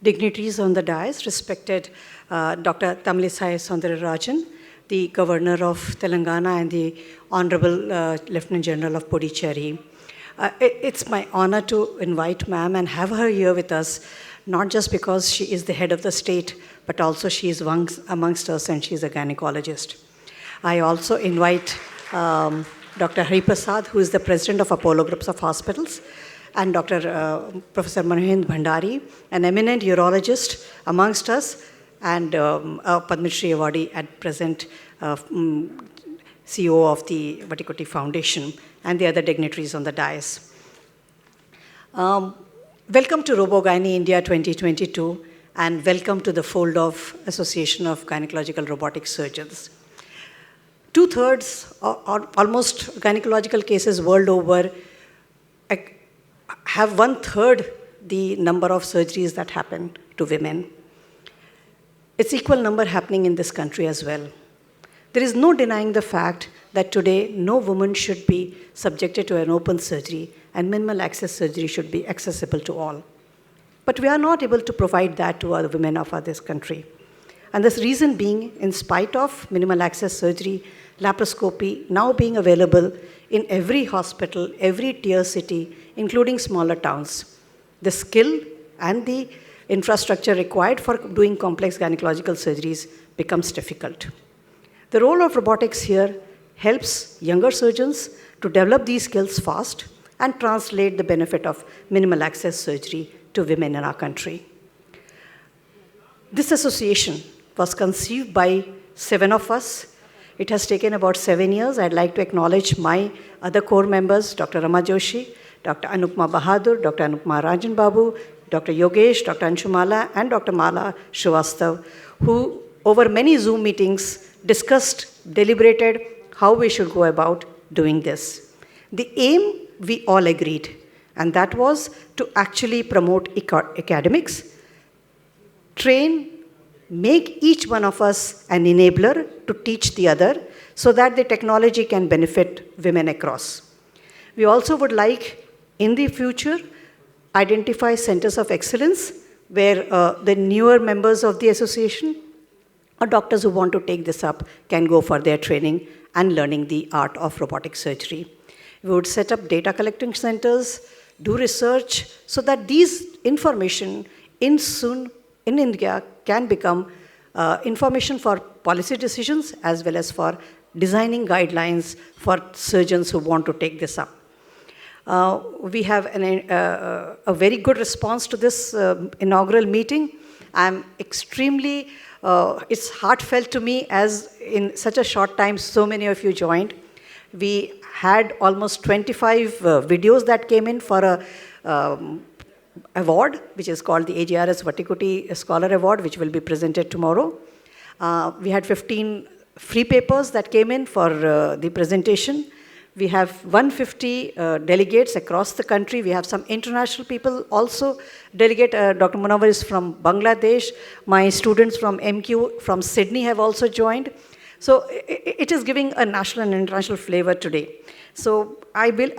dignitaries on the dais, respected Dr. Tamilisai Soundararajan, the Governor of Telangana and the Honorable Lieutenant General of Puducherry. It's my honor to invite ma'am and have her here with us, not just because she is the head of the state, but also she is amongst us and she is a gynecologist. I also invite Dr. Prasad, who is the president of Apollo Groups of Hospitals, and Dr. Professor Mahendra Bhandari, an eminent urologist amongst us, and a Padmashri Awardee at present, CEO of the Vattikuti Foundation, and the other dignitaries on the dais. Welcome to RoboGynIndia 2022, and welcome to the fold of Association of Gynaecological Robotic Surgeons. 2/3 or almost gynecological cases world over have 1/3 the number of surgeries that happen to women. It's equal number happening in this country as well. There is no denying the fact that today no woman should be subjected to an open surgery and minimal access surgery should be accessible to all. But we are not able to provide that to other women of this country. And this reason being, in spite of minimal access surgery, laparoscopy now being available in every hospital, every tier city, including smaller towns, the skill and the infrastructure required for doing complex gynecological surgeries becomes difficult. The role of robotics here helps younger surgeons to develop these skills fast and translate the benefit of minimal access surgery to women in our country. This association was conceived by 7 of us. It has taken about 7 years. I'd like to acknowledge my other core members, Dr. Rama Joshi, Dr. Anupma Bahadur, Dr. Anupma Rajan Babu, Dr. Yogesh, Dr. Anshumala, and Dr. Mala Srivastav, who over many Zoom meetings discussed, deliberated how we should go about doing this. The aim we all agreed, and that was to actually promote academics, train, make each one of us an enabler to teach the other so that the technology can benefit women across. We also would like, in the future, identify centers of excellence where the newer members of the association or doctors who want to take this up can go for their training and learning the art of robotic surgery. We would set up data collecting centers, do research, so that these information in India can become information for policy decisions as well as for designing guidelines for surgeons who want to take this up. We have a very good response to this inaugural meeting. I'm extremely, it's heartfelt to me as in such a short time so many of you joined. We had almost 25 videos that came in for a award, which is called the AGRS Vattikuti Scholar Award, which will be presented tomorrow. We had 15 free papers that came in for the presentation. We have 150 delegates across the country. We have some international people also. Delegate Dr. Munawar is from Bangladesh. My students from MQ from Sydney have also joined. So it is giving a national and international flavor today. So I will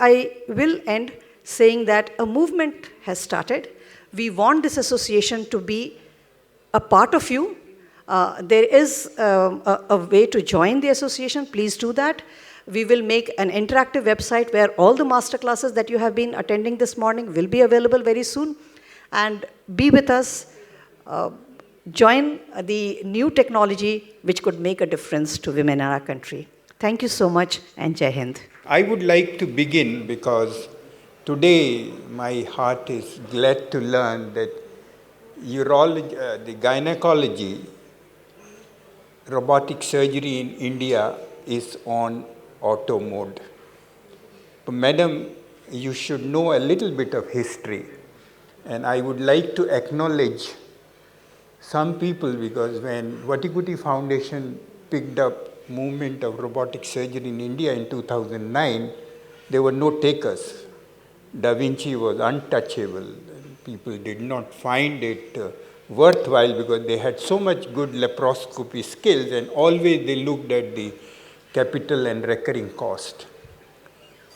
end saying that a movement has started. We want this association to be a part of you. There is a way to join the association. Please do that. We will make an interactive website where all the master classes that you have been attending this morning will be available very soon. And be with us. Join the new technology which could make a difference to women in our country. Thank you so much, and Jai Hind. I would like to begin because today my heart is glad to learn that urology, the gynecology, robotic surgery in India is on auto mode. But Madam, you should know a little bit of history, and I would like to acknowledge some people because when Vattikuti Foundation picked up movement of robotic surgery in India in 2009, there were no takers. Da Vinci was untouchable. People did not find it worthwhile because they had so much good laparoscopy skills and always they looked at the capital and recurring cost.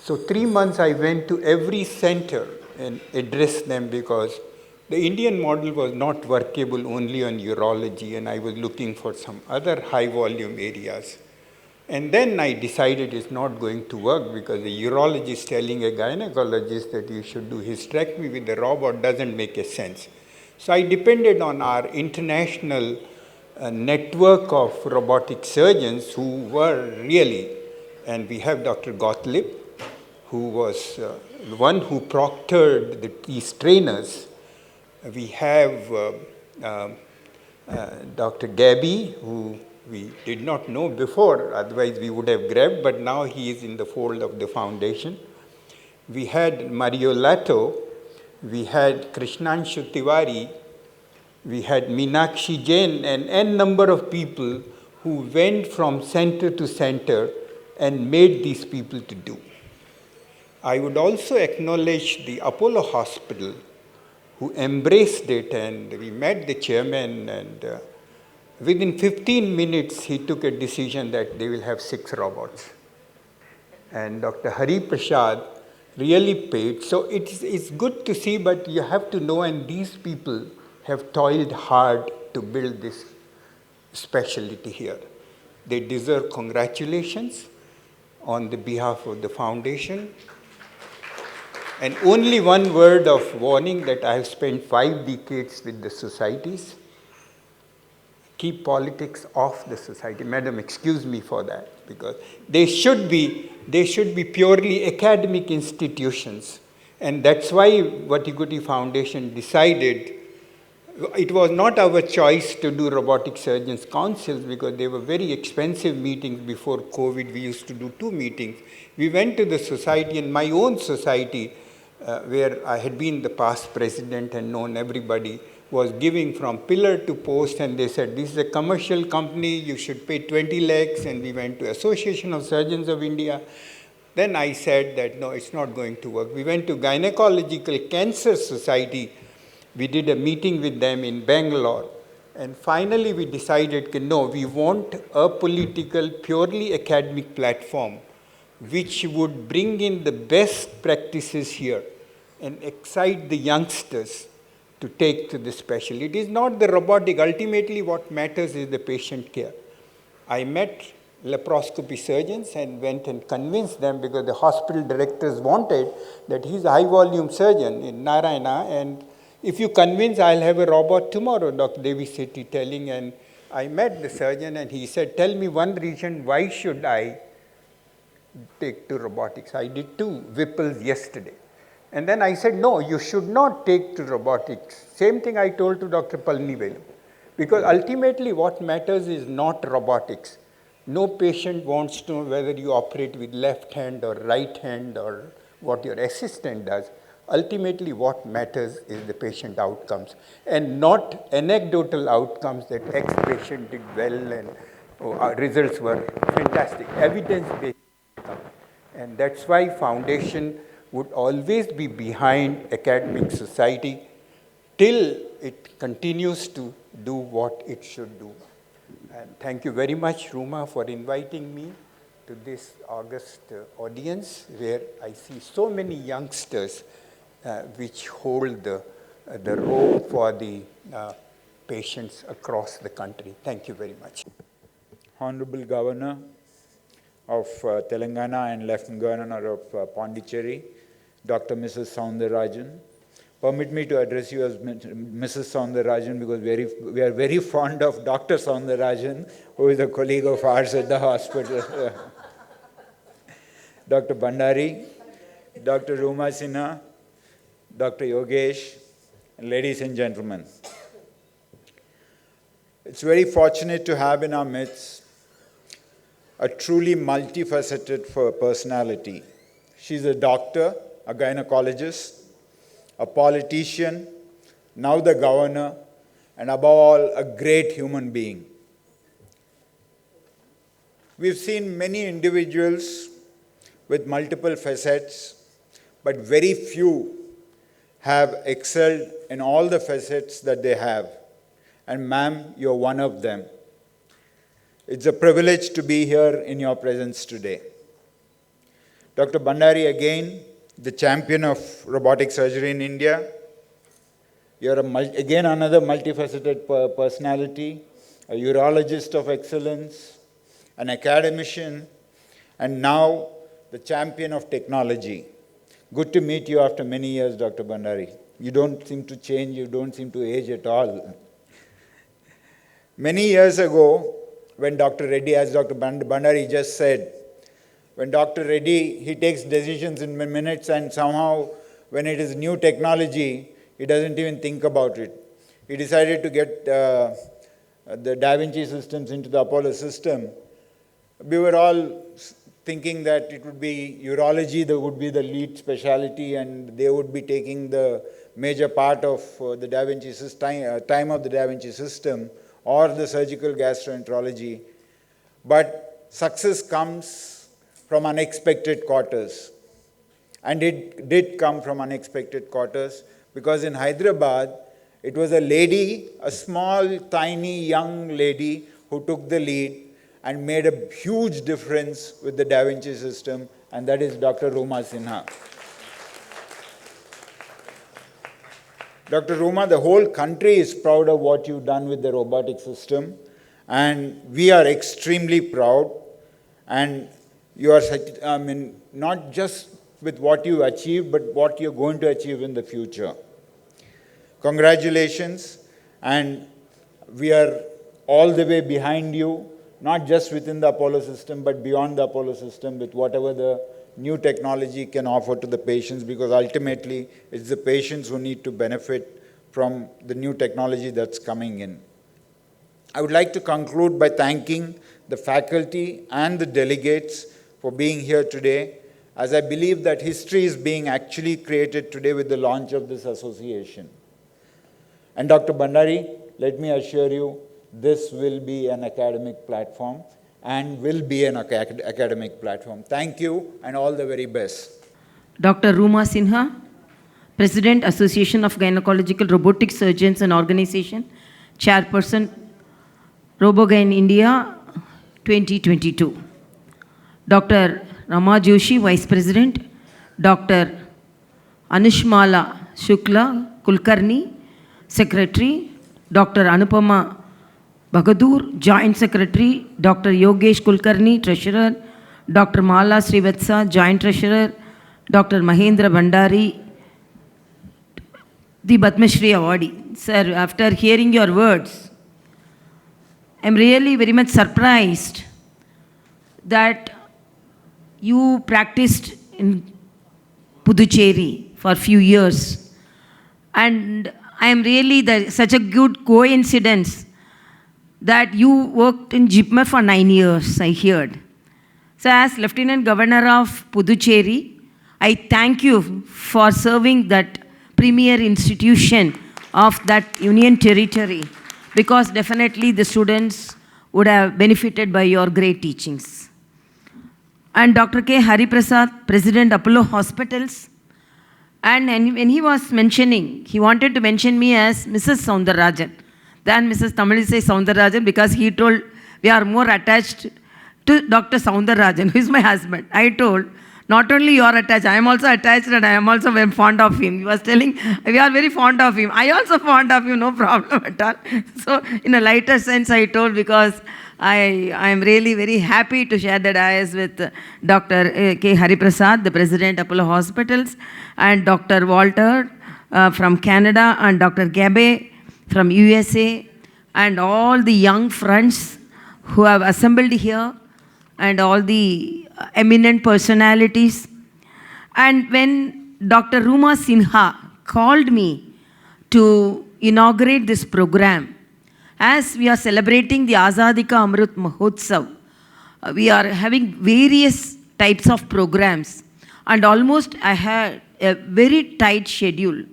So 3 months I went to every center and addressed them because The Indian model was not workable only on urology, and I was looking for some other high volume areas. And then I decided it's not going to work because a urologist telling a gynecologist that you should do hysterectomy with the robot doesn't make a sense. So I depended on our international network of robotic surgeons who were really, and we have Dr. Gottlieb, who was the one who proctored these trainers. We have Dr. Gabby, who we did not know before, otherwise we would have grabbed, but now he is in the fold of the foundation. We had Mario Lato, we had Krishnanshu Tiwari, we had Meenakshi Jain, and n number of people who went from center to center and made these people to do. I would also acknowledge the Apollo Hospital, who embraced it, and we met the chairman, and within 15 minutes he took a decision that they will have 6 robots. And Dr. Hari Prasad really paid. So it's good to see, but you have to know, and these people have toiled hard to build this specialty here. They deserve congratulations on the behalf of the foundation. And only one word of warning that I have spent 5 decades with the societies. Keep politics off the society. Madam, excuse me for that, because they should be purely academic institutions. And that's why Vattikuti Foundation decided, it was not our choice to do robotic surgeons councils because they were very expensive meetings before COVID. We used to do 2 meetings. We went to the society, and my own society, where I had been the past president and known everybody, was giving from pillar to post, and they said, this is a commercial company, you should pay 20 lakhs, and we went to Association of Surgeons of India. Then I said that, no, it's not going to work. We went to Gynaecological Cancer Society. We did a meeting with them in Bangalore. And finally we decided, no, we want a political, purely academic platform which would bring in the best practices here and excite the youngsters to take to the specialty. It is not the robotic. Ultimately, what matters is the patient care. I met laparoscopy surgeons and went and convinced them, because the hospital directors wanted that he's a high-volume surgeon in Narayana, and if you convince, I'll have a robot tomorrow, Dr. Devi Sethi telling. And I met the surgeon, and he said, tell me one reason why should I take to robotics. I did 2 Whipples yesterday. And then I said, no, you should not take to robotics. Same thing I told to Dr. Palnivelu. Because ultimately what matters is not robotics. No patient wants to know whether you operate with left hand or right hand or what your assistant does. Ultimately what matters is the patient outcomes, and not anecdotal outcomes that X patient did well and our results were fantastic. Evidence-based. And that's why foundation would always be behind academic society till it continues to do what it should do. And thank you very much, Rooma, for inviting me to this august audience where I see so many youngsters which hold the role for the patients across the country. Thank you very much. Honorable Governor of Telangana and Lieutenant Governor of Pondicherry, Dr. Mrs. Soundararajan. Permit me to address you as Mrs. Soundararajan because we are very fond of Dr. Soundararajan, who is a colleague of ours at the hospital. Dr. Bhandari, Dr. Rooma Sinha, Dr. Yogesh, and ladies and gentlemen. It's very fortunate to have in our midst a truly multifaceted personality. She's a doctor, a gynecologist, a politician, now the governor, and above all, a great human being. We've seen many individuals with multiple facets, but very few have excelled in all the facets that they have. And ma'am, you're one of them. It's a privilege to be here in your presence today. Dr. Bhandari, again, the champion of robotic surgery in India, You're again another multifaceted personality, a urologist of excellence, an academician, and now the champion of technology. Good to meet you after many years, Dr. Bhandari. You don't seem to change, you don't seem to age at all. Many years ago, when Dr. Reddy, as Dr. Bhandari just said, when Dr. Reddy, he takes decisions in minutes, and somehow when it is new technology, he doesn't even think about it. He decided to get the Da Vinci systems into the Apollo system. We were all thinking that it would be urology that would be the lead specialty, and they would be taking the major part of the Da Vinci system, time of the Da Vinci system, or the surgical gastroenterology. But success comes from unexpected quarters. And it did come from unexpected quarters, because in Hyderabad, it was a lady, a small, tiny, young lady who took the lead and made a huge difference with the Da Vinci system, and that is Dr. Rooma Sinha. Dr. Rooma, the whole country is proud of what you've done with the robotic system, and we are extremely proud. And you are, not just with what you achieved, but what you're going to achieve in the future. Congratulations, and we are all the way behind you, not just within the Apollo system, but beyond the Apollo system, with whatever the new technology can offer to the patients, because ultimately it's the patients who need to benefit from the new technology that's coming in. I would like to conclude by thanking the faculty and the delegates for being here today, as I believe that history is being actually created today with the launch of this association. And Dr. Bhandari, let me assure you, this will be an academic platform and will be an academic platform. Thank you and all the very best. Dr. Rooma Sinha, President, Association of Gynaecological Robotic Surgeons and Organization, Chairperson, RoboGynIndia 2022. Dr. Rama Joshi, Vice President, Dr. Anshumala Shukla, Kulkarni, Secretary, Dr. Anupama Bagadur, Joint Secretary, Dr. Yogesh Kulkarni, Treasurer, Dr. Mala Srivatsa, Joint Treasurer, Dr. Mahendra Bhandari, the Padmashri Awardee. Sir, after hearing your words, I'm really very much surprised that you practiced in Puducherry for a few years. And I am really such a good coincidence that you worked in JIPMER for 9 years, I heard. So as Lieutenant Governor of Puducherry, I thank you for serving that premier institution of that union territory, because definitely the students would have benefited by your great teachings. And Dr. K. Hari Prasad, President Apollo Hospitals, and when he was mentioning, he wanted to mention me as Mrs. Soundararajan than Mrs. Tamilisai Soundararajan, because he told we are more attached to Dr. Soundararajan, who is my husband. I told, not only you are attached, I am also attached, and I am also very fond of him. He was telling, we are very fond of him. I also fond of you, no problem at all. So in a lighter sense, I told, because I am really very happy to share the dais with Dr. K. Hari Prasad, the President, Apollo Hospitals, and Dr. Walter from Canada, and Dr. Gabe from USA, and all the young friends who have assembled here, and all the eminent personalities. And when Dr. Rooma Sinha called me to inaugurate this program, as we are celebrating the Azadi Ka Amrit Mahotsav, we are having various types of programs, and almost I had a very tight schedule.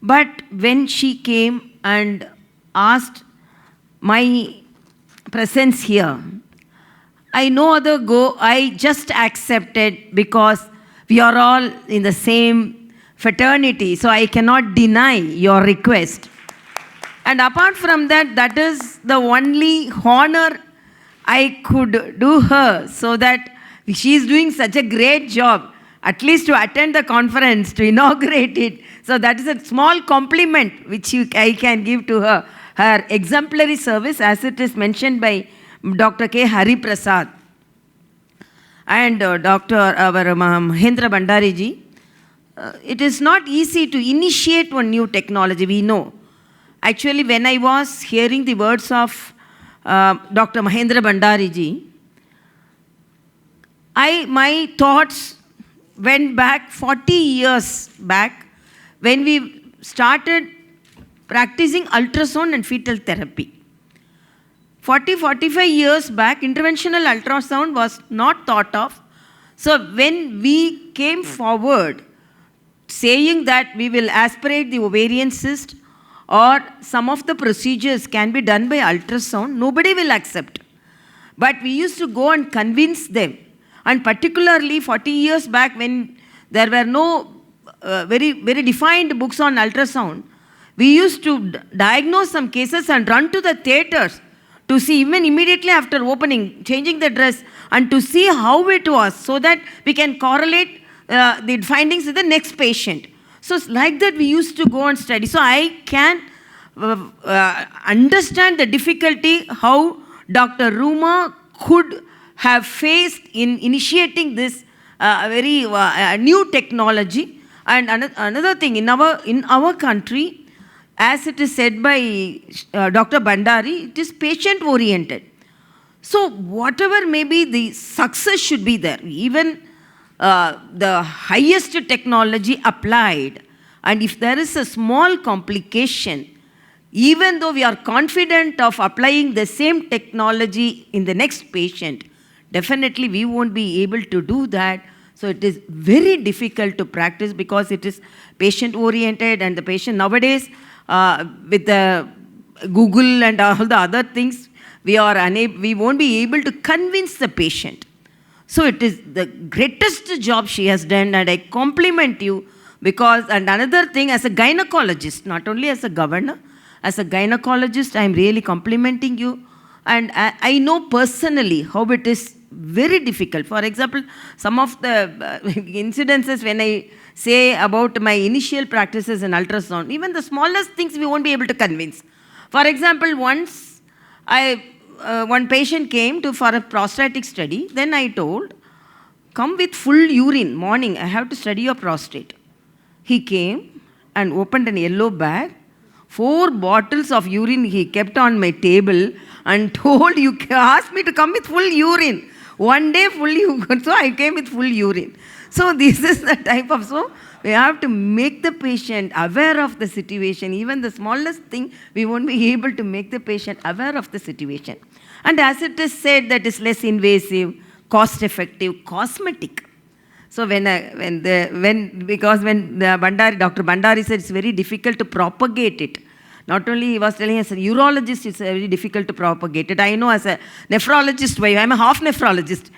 But when she came and asked my presence here, I no other go, I just accepted, because we are all in the same fraternity, so I cannot deny your request. And apart from that, that is the only honor I could do her, so that she is doing such a great job. at least to attend the conference, to inaugurate it. So that is a small compliment which I can give to her. Her exemplary service, as it is mentioned by Dr. K. Hari Prasad and Dr. Mahendra Bhandari ji. It is not easy to initiate one new technology, we know. Actually, when I was hearing the words of Dr. Mahendra Bhandari ji, my thoughts went back 40 years back when we started practicing ultrasound and fetal therapy. 45 years back, interventional ultrasound was not thought of. So when we came forward saying that we will aspirate the ovarian cyst or some of the procedures can be done by ultrasound, nobody will accept. But we used to go and convince them. And particularly 40 years back when there were no very defined books on ultrasound, we used to diagnose some cases and run to the theatres to see even immediately after opening, changing the dress and to see how it was so that we can correlate the findings with the next patient. So like that we used to go and study. So I can understand the difficulty how Dr. Rooma could have faced in initiating this very new technology. And another thing, in our country, as it is said by Dr. Bhandari, it is patient-oriented. So whatever may be, the success should be there. Even the highest technology applied, and if there is a small complication, even though we are confident of applying the same technology in the next patient, definitely we won't be able to do that. So it is very difficult to practice because it is patient-oriented, and the patient nowadays, with the Google and all the other things, we won't be able to convince the patient. So it is the greatest job she has done, and I compliment you because, and another thing, as a gynecologist, not only as a governor, as a gynecologist, I am really complimenting you. And I know personally how it is very difficult. For example, some of the incidences when I say about my initial practices in ultrasound, even the smallest things we won't be able to convince. For example, once one patient came for a prostatic study, then I told, come with full urine, morning, I have to study your prostate. He came and opened an yellow bag, 4 bottles of urine he kept on my table and told, you asked me to come with full urine. One day full urine, so I came with full urine. So this is the type of, so we have to make the patient aware of the situation. Even the smallest thing, we won't be able to make the patient aware of the situation. And as it is said, that is less invasive, cost-effective, cosmetic. So Dr. Bhandari said it's very difficult to propagate it. Not only he was telling as a urologist, it's very difficult to propagate it. I know as a nephrologist, I'm a half nephrologist.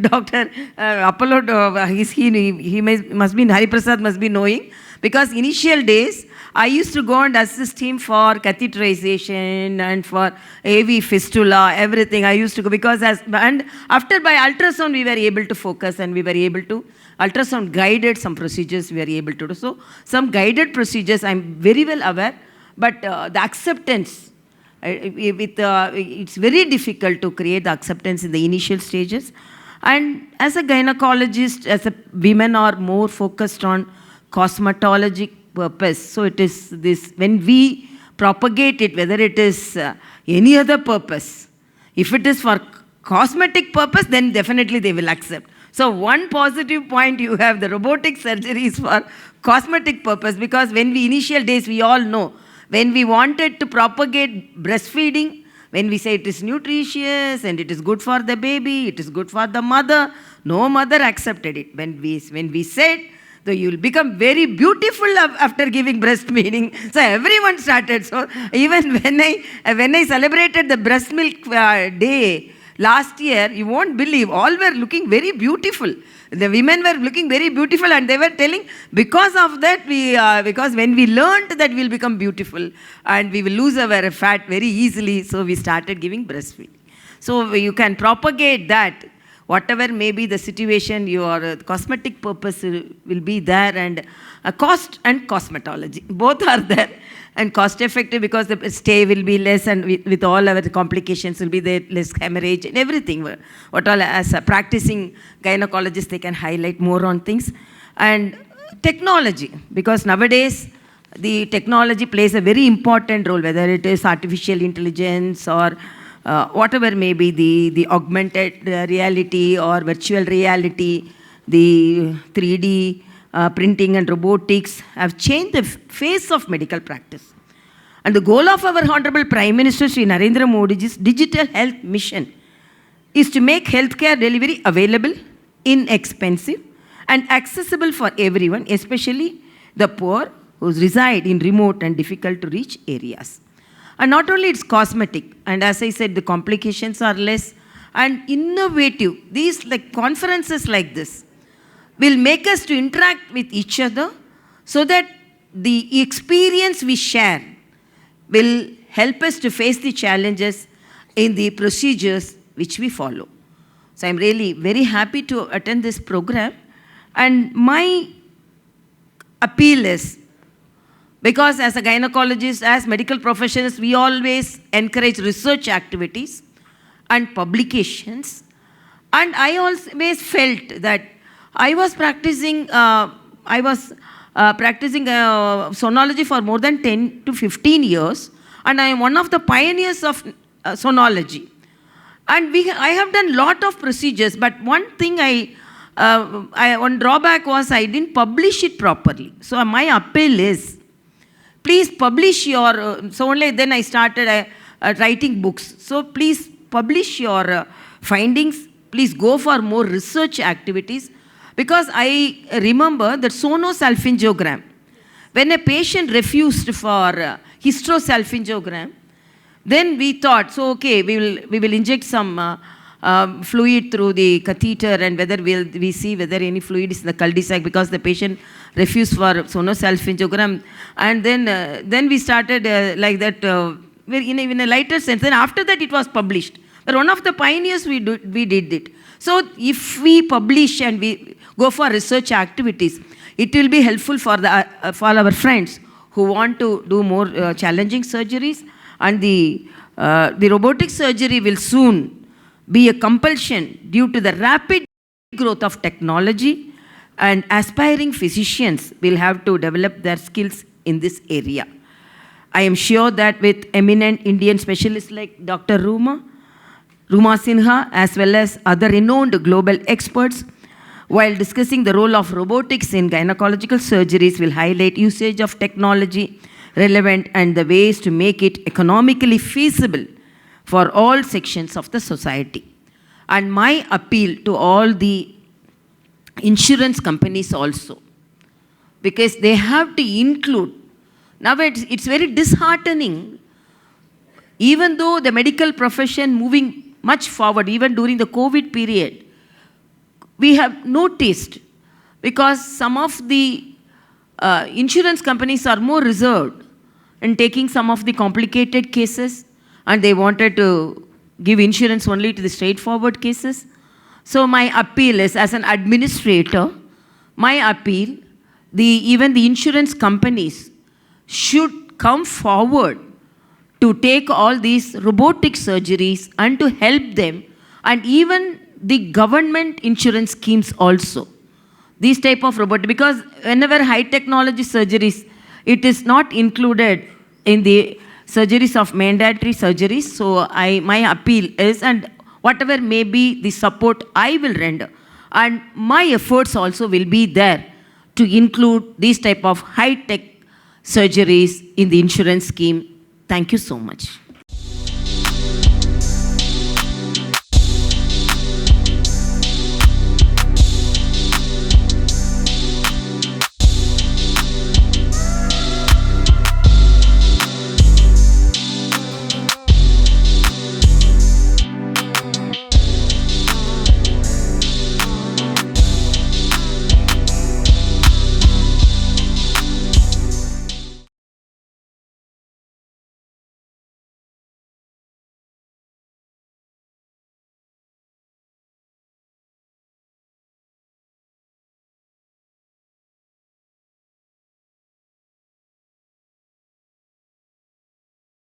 Dr. Apollo, he must be, Hari Prasad must be knowing. Because initial days, I used to go and assist him for catheterization and for AV fistula, everything. I used to go because and after by ultrasound, we were able to focus and we were able to, ultrasound guided some procedures we were able to do. So some guided procedures, I'm very well aware. But the acceptance, it's very difficult to create the acceptance in the initial stages. And as a gynecologist, women are more focused on cosmetologic purpose. So it is this, when we propagate it, whether it is any other purpose, if it is for cosmetic purpose, then definitely they will accept. So one positive point you have, the robotic surgery is for cosmetic purpose, because when we initial days, we all know, when we wanted to propagate breastfeeding, when we say it is nutritious and it is good for the baby, it is good for the mother, no mother accepted it. When we said, so you will become very beautiful after giving breastfeeding. So everyone started. So even when I celebrated the breast milk day last year, you won't believe, all were looking very beautiful. The women were looking very beautiful, and they were telling, because of that, because when we learned that we'll become beautiful and we will lose our fat very easily, so we started giving breastfeeding. So you can propagate that. whatever may be the situation, your cosmetic purpose will be there, and cost and cosmetology, both are there, and cost effective because the stay will be less, and with all our complications will be there, less hemorrhage and everything. What all, as a practicing gynecologist, they can highlight more on things. And technology, because nowadays the technology plays a very important role, whether it is artificial intelligence or whatever may be the augmented reality or virtual reality, the 3D printing and robotics have changed the face of medical practice. And the goal of our Honorable Prime Minister Sri Narendra Modi's digital health mission is to make healthcare delivery available, inexpensive, and accessible for everyone, especially the poor who reside in remote and difficult to reach areas. And not only it's cosmetic, and as I said, the complications are less and innovative. These conferences like this will make us to interact with each other so that the experience we share will help us to face the challenges in the procedures which we follow. So I'm really very happy to attend this program, and my appeal is, because as a gynecologist, as medical professionals, we always encourage research activities and publications. And I always felt that I was practicing sonology for more than 10 to 15 years, and I am one of the pioneers of sonology. And I have done a lot of procedures, but one thing one drawback was I didn't publish it properly. So my appeal is, please publish your, so only then I started writing books. So please publish your findings. Please go for more research activities. Because I remember that sonosalpingogram, when a patient refused for hysterosalpingogram, then we thought, so okay, we will inject some fluid through the catheter, and whether we see whether any fluid is in the cul-de-sac, because the patient refused for sonosalpingogram. And then we started like that in a lighter sense. Then after that it was published. But one of the pioneers we did it. So if we publish and we go for research activities, it will be helpful for our friends who want to do more challenging surgeries. And the robotic surgery will soon be a compulsion due to the rapid growth of technology, and aspiring physicians will have to develop their skills in this area. I am sure that with eminent Indian specialists like Dr. Rooma Sinha, as well as other renowned global experts, while discussing the role of robotics in gynecological surgeries, will highlight usage of technology relevant and the ways to make it economically feasible for all sections of the society. And my appeal to all the insurance companies also, because they have to include, now it's very disheartening, even though the medical profession moving much forward, even during the COVID period, we have noticed, because some of the insurance companies are more reserved in taking some of the complicated cases, and they wanted to give insurance only to the straightforward cases. So my appeal is, as an administrator, my appeal, even the insurance companies should come forward to take all these robotic surgeries and to help them, and even the government insurance schemes also. These type of robotic, because whenever high technology surgeries, it is not included in the surgeries of mandatory surgeries. So my appeal is, and whatever may be the support I will render, and my efforts also will be there to include these type of high-tech surgeries in the insurance scheme. Thank you so much.